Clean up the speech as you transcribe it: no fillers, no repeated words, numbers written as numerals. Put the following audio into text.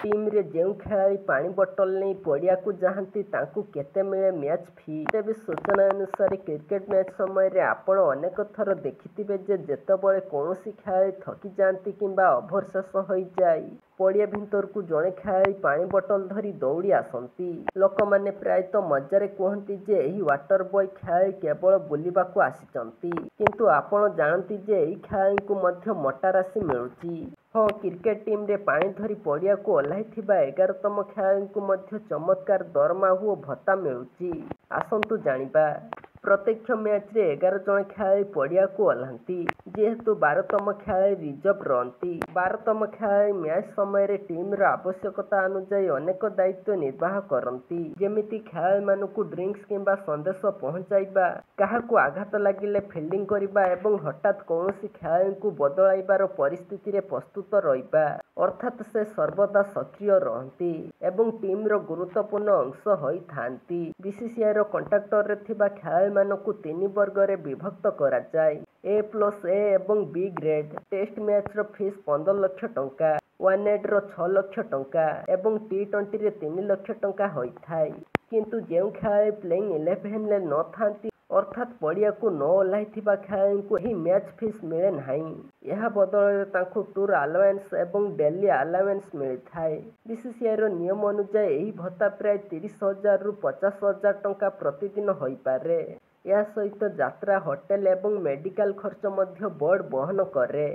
Team रे जो खेलाड़ी पानी बोतल नहीं पड़िया को जाती केते मिले मैच फी। तेज सूचना अनुसार क्रिकेट मैच समय आपण अनेक थर देखिथिबे जे जेतेबेले कौनसी खेलाड़ी थकी जाती किंबा ओभर शेष हो जाए पड़िया भितर को जड़े खेलाड़ी पानी बोतल धरी दौड़ी आसती। लोक मैंने प्रायतः मजारे कहती जे यही वाटर बॉय खेलाड़ी केवल बुलवाक आसी किंतु आपण जानती जे यही खेलाड़ी को मध्य मोटा राशि मिलुची। हाँ, क्रिकेट टीम रे पानी धरी पड़िया को ओह्लाई 11तम खेलाड़ी को मध्य चमत्कार दरमा और भत्ता मिलुची। आसंतु जानिबा। प्रत्यक्ष मैच रे 11 जन खेलाड़ी पड़िया को ओह्लांती जेहेतु 12तम खेलाड़ी रिजर्व रहती। 12तम खेलाड़ी मैच समय रे टीम रो आवश्यकता अनुसार अनेक दायित्व निर्वाह करती जेमिति खेलाड़ी मानकु ड्रिंक्स किंबा संदेश पहुंचाइबा, काहाकु आघात लागिले फील्डिंग करिबा एवं हठात कौनसी खेलाड़ी को बदलाइबार परिस्थिति रे प्रस्तुत रहिबा। अर्थात से सर्वदा सक्रिय रहती एवं टीम रो गुरुत्वपूर्ण अंश होई थांती। बीसीसीआई रो कंट्राक्टर रे थिबा खेलाड़ी मानकु 3 वर्ग रे विभक्त करा जाय। A+A एवं B ग्रेड। टेस्ट मैच रो फीस 15 लाख टंका, वन नाइट रो 6 लाख टंका एवं T20 रे 3 लाख टंका होई थाय। किंतु जो खेलाड़ी प्लेइंग 11 ले न थांती अर्थात पड़िया को न ओह्लाई खेलाड़ी को ही मैच फीस मिले नहीं। यह बदल टूर अलावेंस एवं डेली अलावेंस मिलता है। बीसीसीआई रो नियम अनुसार यही भत्ता प्राय 30,000 रु 50,000 टंका प्रतिदिन होई पारे। यह सहित यात्रा, होटेल एवं मेडिकल खर्च मध्य बोर्ड बहन करे।